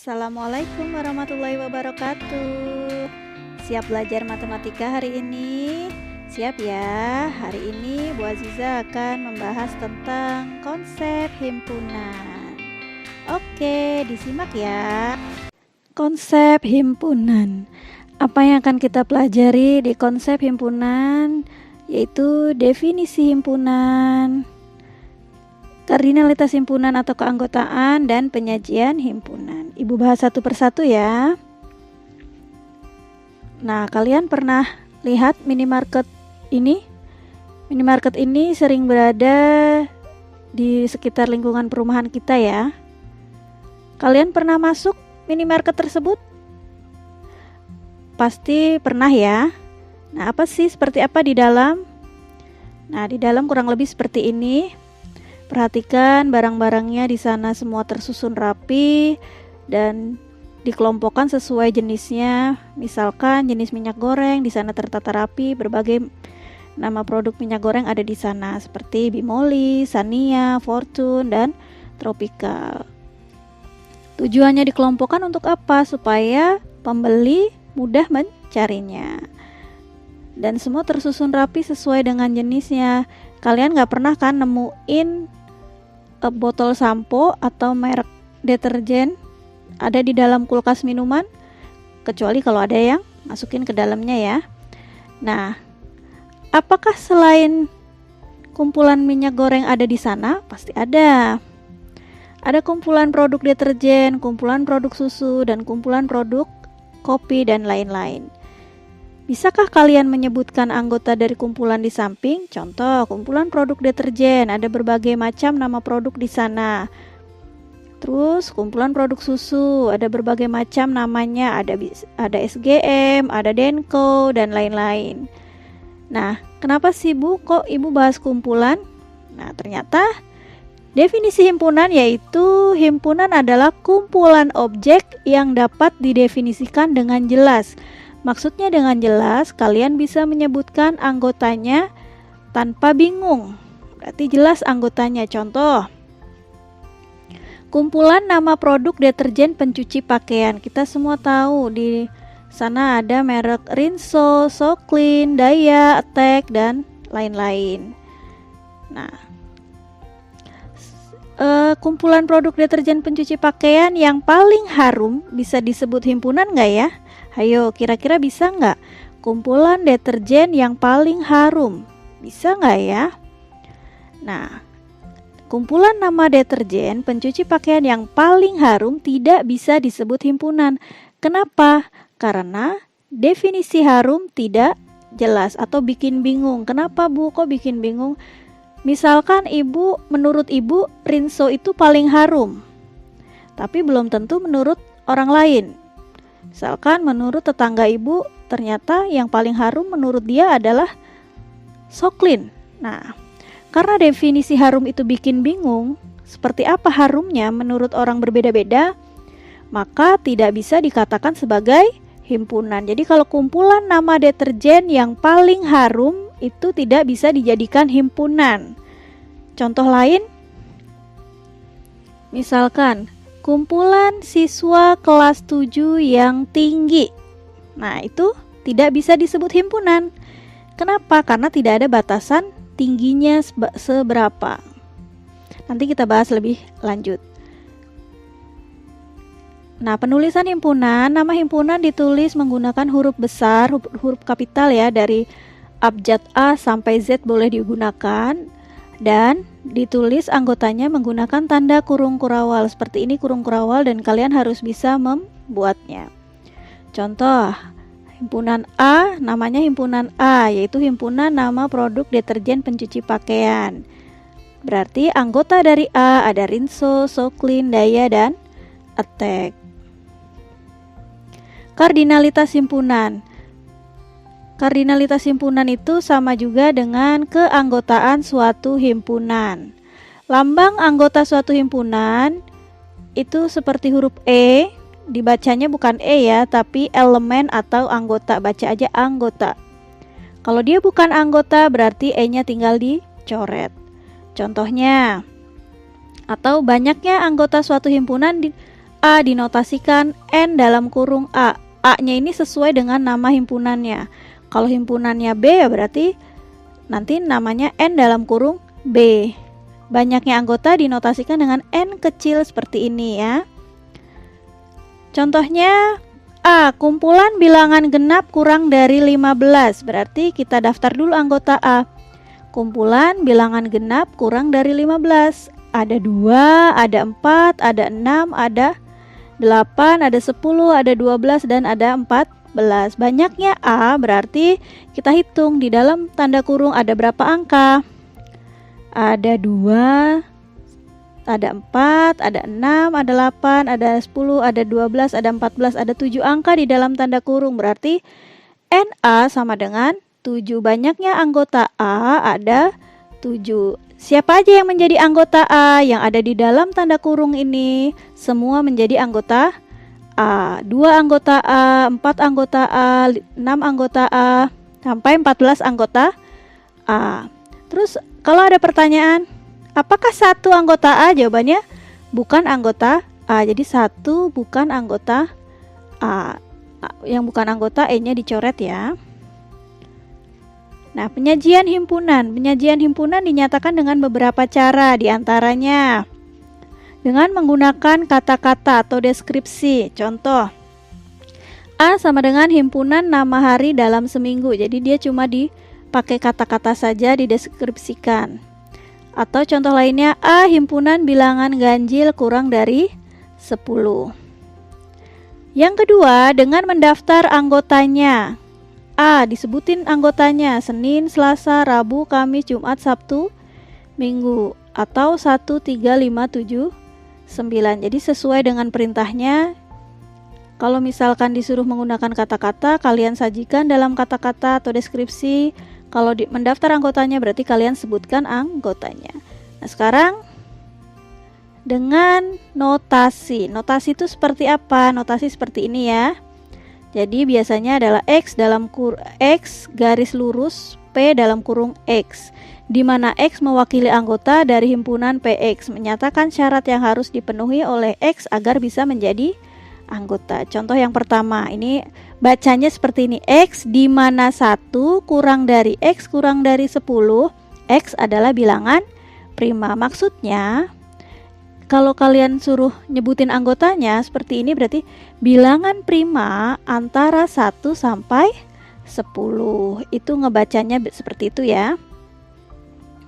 Assalamualaikum warahmatullahi wabarakatuh. Siap belajar matematika hari ini? Siap ya. Hari ini Bu Aziza akan membahas tentang konsep himpunan. Oke, disimak ya. Konsep himpunan. Apa yang akan kita pelajari di konsep himpunan? Yaitu definisi himpunan, kardinalitas himpunan atau keanggotaan, dan penyajian himpunan. Ibu bahas satu persatu ya. Nah, kalian pernah lihat minimarket ini? Minimarket ini sering berada di sekitar lingkungan perumahan kita ya. Kalian pernah masuk minimarket tersebut? Pasti pernah ya. Nah, seperti apa di dalam? Nah, di dalam kurang lebih seperti ini. Perhatikan barang-barangnya di sana semua tersusun rapi dan dikelompokkan sesuai jenisnya. Misalkan jenis minyak goreng di sana tertata rapi, berbagai nama produk minyak goreng ada di sana seperti Bimoli, Sania, Fortune, dan Tropical. Tujuannya dikelompokkan untuk apa? Supaya pembeli mudah mencarinya. Dan semua tersusun rapi sesuai dengan jenisnya. Kalian gak pernah kan nemuin botol sampo atau merek deterjen ada di dalam kulkas minuman? Kecuali kalau ada yang masukin ke dalamnya ya. Nah, apakah selain kumpulan minyak goreng ada di sana? Pasti ada. Ada kumpulan produk deterjen, kumpulan produk susu, dan kumpulan produk kopi dan lain-lain. Bisakah kalian menyebutkan anggota dari kumpulan di samping? Contoh, kumpulan produk deterjen, ada berbagai macam nama produk di sana. Terus, kumpulan produk susu, ada berbagai macam namanya, ada SGM, ada Denko, dan lain-lain. Nah, kenapa sih Bu, kok Ibu bahas kumpulan? Nah, ternyata definisi himpunan yaitu himpunan adalah kumpulan objek yang dapat didefinisikan dengan jelas. Maksudnya dengan jelas, kalian bisa menyebutkan anggotanya tanpa bingung. Berarti jelas anggotanya. Contoh, kumpulan nama produk deterjen pencuci pakaian. Kita semua tahu di sana ada merek Rinso, Soclean, Daya, Attack, dan lain-lain. Nah, kumpulan produk deterjen pencuci pakaian yang paling harum bisa disebut himpunan nggak ya? Ayo, kira-kira bisa nggak? Kumpulan deterjen yang paling harum, bisa nggak ya? Nah, kumpulan nama deterjen pencuci pakaian yang paling harum tidak bisa disebut himpunan. Kenapa? Karena definisi harum tidak jelas atau bikin bingung. Kenapa Bu, kok bikin bingung? Misalkan menurut Ibu Rinso itu paling harum, tapi belum tentu menurut orang lain. Misalkan menurut tetangga Ibu, ternyata yang paling harum menurut dia adalah Soclean. Nah, karena definisi harum itu bikin bingung, seperti apa harumnya menurut orang berbeda-beda, maka tidak bisa dikatakan sebagai himpunan. Jadi kalau kumpulan nama deterjen yang paling harum itu tidak bisa dijadikan himpunan. Contoh lain, misalkan kumpulan siswa kelas 7 yang tinggi. Nah, itu tidak bisa disebut himpunan. Kenapa? Karena tidak ada batasan tingginya seberapa. Nanti kita bahas lebih lanjut. Nah, penulisan himpunan, nama himpunan ditulis menggunakan huruf besar, huruf kapital ya, dari abjad A sampai Z boleh digunakan, dan ditulis anggotanya menggunakan tanda kurung kurawal. Seperti ini kurung kurawal dan kalian harus bisa membuatnya. Contoh, himpunan A namanya himpunan A, yaitu himpunan nama produk deterjen pencuci pakaian. Berarti anggota dari A ada Rinso, Soclean, Daya, dan Attack. Kardinalitas himpunan. Kardinalitas himpunan itu sama juga dengan keanggotaan suatu himpunan. Lambang anggota suatu himpunan itu seperti huruf E, dibacanya bukan E ya, tapi elemen atau anggota, baca aja anggota. Kalau dia bukan anggota berarti E-nya tinggal dicoret. Contohnya, atau banyaknya anggota suatu himpunan A dinotasikan N dalam kurung A. A-nya ini sesuai dengan nama himpunannya. Kalau himpunannya B ya berarti nanti namanya N dalam kurung B. Banyaknya anggota dinotasikan dengan N kecil seperti ini ya. Contohnya A, kumpulan bilangan genap kurang dari 15. Berarti kita daftar dulu anggota A. Kumpulan bilangan genap kurang dari 15. Ada 2, ada 4, ada 6, ada 8, ada 10, ada 12, dan ada 14. Banyaknya A berarti kita hitung di dalam tanda kurung ada berapa angka. Ada 2, ada 4, ada 6, ada 8, ada 10, ada 12, ada 14, ada 7 angka di dalam tanda kurung. Berarti NA sama dengan 7. Banyaknya anggota A ada 7. Siapa aja yang menjadi anggota A yang ada di dalam tanda kurung ini? Semua menjadi anggota A. 2 anggota A, 4 anggota A, 6 anggota A, sampai 14 anggota A. Terus kalau ada pertanyaan, apakah 1 anggota A? Jawabannya bukan anggota A. Jadi 1 bukan anggota A. Yang bukan anggota E-nya dicoret ya. Nah, penyajian himpunan. Penyajian himpunan dinyatakan dengan beberapa cara, diantaranya dengan menggunakan kata-kata atau deskripsi. Contoh, A sama dengan himpunan nama hari dalam seminggu. Jadi dia cuma dipakai kata-kata saja, dideskripsikan. Atau contoh lainnya, A himpunan bilangan ganjil kurang dari 10. Yang kedua, dengan mendaftar anggotanya. A disebutin anggotanya Senin, Selasa, Rabu, Kamis, Jumat, Sabtu, Minggu, atau 1, 3, 5, 7, 9. Jadi sesuai dengan perintahnya. Kalau misalkan disuruh menggunakan kata-kata, kalian sajikan dalam kata-kata atau deskripsi. Kalau mendaftar anggotanya berarti kalian sebutkan anggotanya. Nah, sekarang dengan notasi. Notasi itu seperti apa? Notasi seperti ini ya. Jadi biasanya adalah X dalam X garis lurus P dalam kurung X, di mana X mewakili anggota dari himpunan PX, menyatakan syarat yang harus dipenuhi oleh X agar bisa menjadi anggota. Contoh yang pertama, ini bacanya seperti ini. X di mana 1 kurang dari X kurang dari 10, X adalah bilangan prima. Maksudnya kalau kalian suruh nyebutin anggotanya seperti ini, berarti bilangan prima antara 1 sampai 10. Itu ngebacanya seperti itu ya.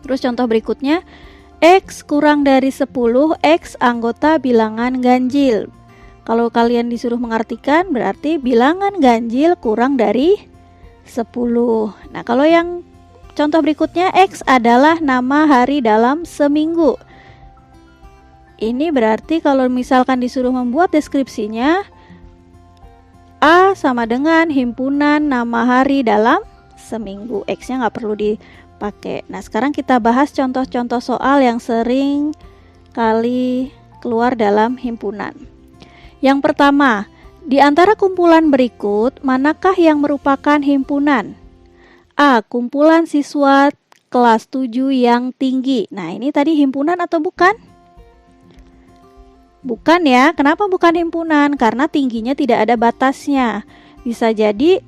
Terus contoh berikutnya, X kurang dari 10, X anggota bilangan ganjil. Kalau kalian disuruh mengartikan, berarti bilangan ganjil kurang dari 10. Nah, kalau yang contoh berikutnya, X adalah nama hari dalam seminggu. Ini berarti kalau misalkan disuruh membuat deskripsinya, A sama dengan himpunan nama hari dalam seminggu. X-nya nggak perlu dipakai. Nah, sekarang kita bahas contoh-contoh soal yang sering kali keluar dalam himpunan. Yang pertama, di antara kumpulan berikut, manakah yang merupakan himpunan? A. Kumpulan siswa kelas 7 yang tinggi. Nah, ini tadi himpunan atau bukan? Bukan ya. Kenapa bukan himpunan? Karena tingginya tidak ada batasnya. Bisa jadi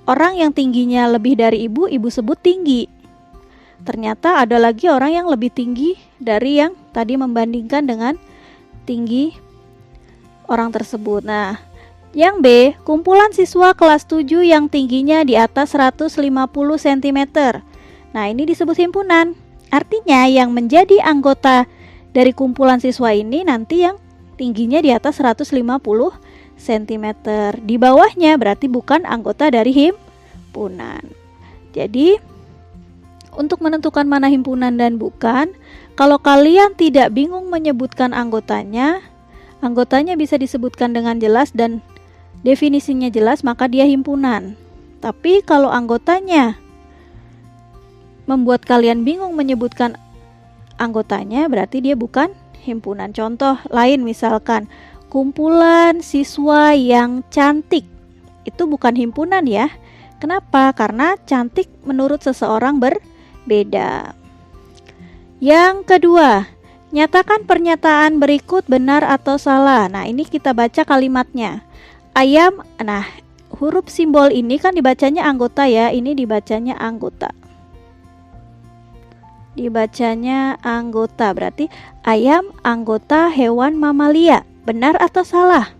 orang yang tingginya lebih dari ibu sebut tinggi. Ternyata ada lagi orang yang lebih tinggi dari yang tadi membandingkan dengan tinggi orang tersebut. Nah, yang B, kumpulan siswa kelas 7 yang tingginya di atas 150 cm. Nah, ini disebut himpunan. Artinya yang menjadi anggota dari kumpulan siswa ini nanti yang tingginya di atas 150 cm. Di bawahnya berarti bukan anggota dari himpunan. Jadi, untuk menentukan mana himpunan dan bukan, kalau kalian tidak bingung menyebutkan anggotanya bisa disebutkan dengan jelas dan definisinya jelas, maka dia himpunan. Tapi kalau anggotanya membuat kalian bingung menyebutkan anggotanya, berarti dia bukan himpunan. Contoh lain misalkan, kumpulan siswa yang cantik. Itu bukan himpunan ya. Kenapa? Karena cantik menurut seseorang berbeda. Yang kedua, Nyatakan pernyataan berikut benar atau salah. Nah, ini kita baca kalimatnya. Ayam, nah huruf simbol ini kan dibacanya anggota ya. Ini dibacanya anggota. Dibacanya anggota, berarti ayam anggota hewan mamalia. Benar atau salah?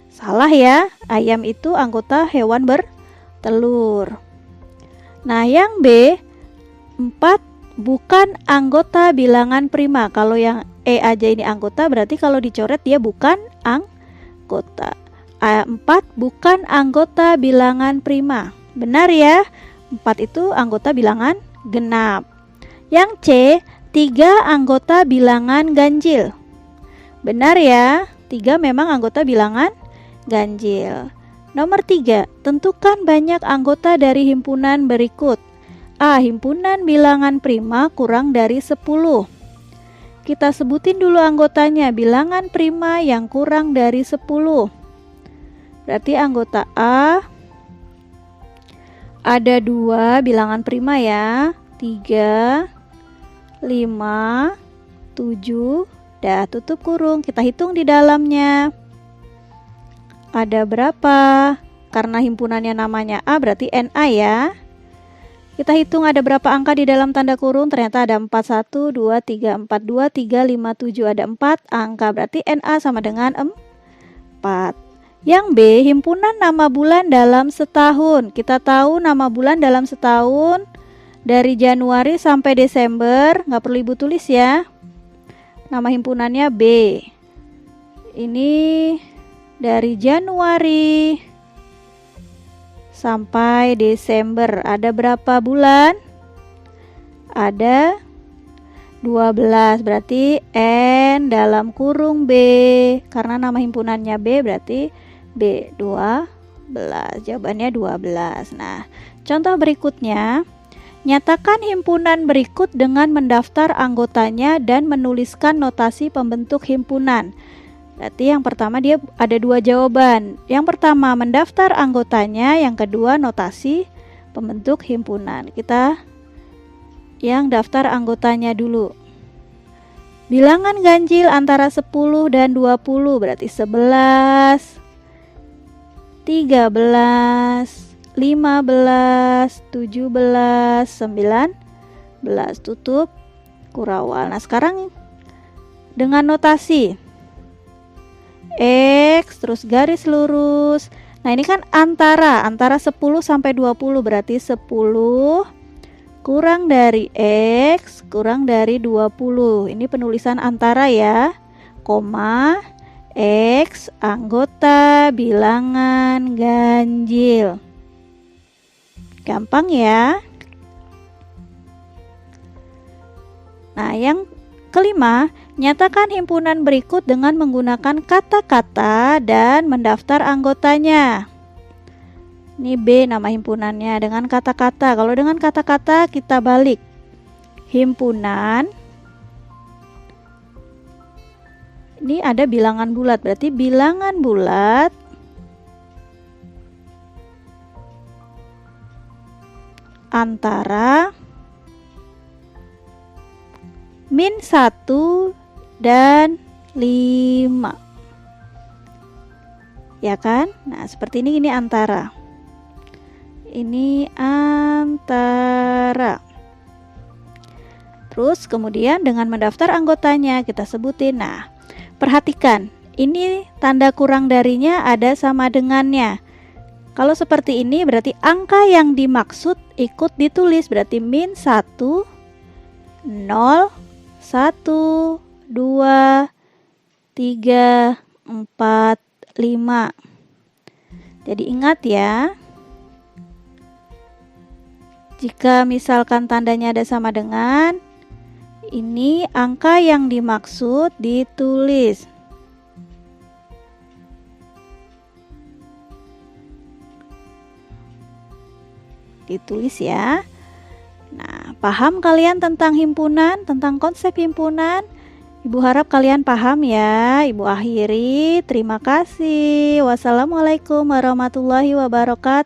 Salah ya, ayam itu anggota hewan bertelur. Nah, yang B, 4 bukan anggota bilangan prima. Kalau yang E aja ini anggota, berarti kalau dicoret dia bukan anggota. 4 bukan anggota bilangan prima. Benar ya, 4 itu anggota bilangan genap. Yang C, 3 anggota bilangan ganjil. Benar ya, 3 memang anggota bilangan ganjil. Nomor 3, tentukan banyak anggota dari himpunan berikut. A. Himpunan bilangan prima kurang dari 10. Kita sebutin dulu anggotanya, bilangan prima yang kurang dari 10. Berarti anggota A ada 2 bilangan prima ya, 3, 5, 7. Dah, tutup kurung, kita hitung di dalamnya. Ada berapa? Karena himpunannya namanya A, berarti NA ya. Kita hitung ada berapa angka di dalam tanda kurung. Ternyata ada 4, 1, 2, 3, 4, 2, 3, 5, 7. Ada 4 angka, berarti NA sama dengan 4. Yang B, himpunan nama bulan dalam setahun. Kita tahu nama bulan dalam setahun dari Januari sampai Desember. Nggak perlu ibu tulis ya. Nama himpunannya B. Ini dari Januari sampai Desember. Ada berapa bulan? Ada 12. Berarti N dalam kurung B. Karena nama himpunannya B, berarti B 12. Jawabannya 12. Nah, contoh berikutnya. Nyatakan himpunan berikut dengan mendaftar anggotanya dan menuliskan notasi pembentuk himpunan. Berarti yang pertama dia ada 2 jawaban. Yang pertama mendaftar anggotanya, yang kedua notasi pembentuk himpunan. Kita yang daftar anggotanya dulu. Bilangan ganjil antara 10 dan 20 berarti 11, 13, 15, 17, 19. Tutup kurawal. Nah, sekarang dengan notasi X terus garis lurus. Nah, ini kan antara 10 sampai 20 berarti 10 kurang dari X kurang dari 20. Ini penulisan antara ya. Koma X anggota bilangan ganjil. Gampang ya. Nah, yang kelima, nyatakan himpunan berikut dengan menggunakan kata-kata dan mendaftar anggotanya. Ini B nama himpunannya dengan kata-kata. Kalau dengan kata-kata kita balik. Himpunan. Ini ada bilangan bulat, berarti bilangan bulat antara -1 dan 5. Ya kan? Nah, seperti ini antara. Ini antara. Terus kemudian dengan mendaftar anggotanya kita sebutin. Nah, perhatikan. Ini tanda kurang darinya ada sama dengannya. Kalau seperti ini berarti angka yang dimaksud ikut ditulis. Berarti -1, 0, 1, 2, 3, 4, 5. Jadi ingat ya. Jika misalkan tandanya ada sama dengan, ini angka yang dimaksud ditulis. Ditulis ya. Nah, paham kalian tentang himpunan, tentang konsep himpunan? Ibu harap kalian paham ya. Ibu akhiri. Terima kasih. Wassalamualaikum warahmatullahi wabarakatuh.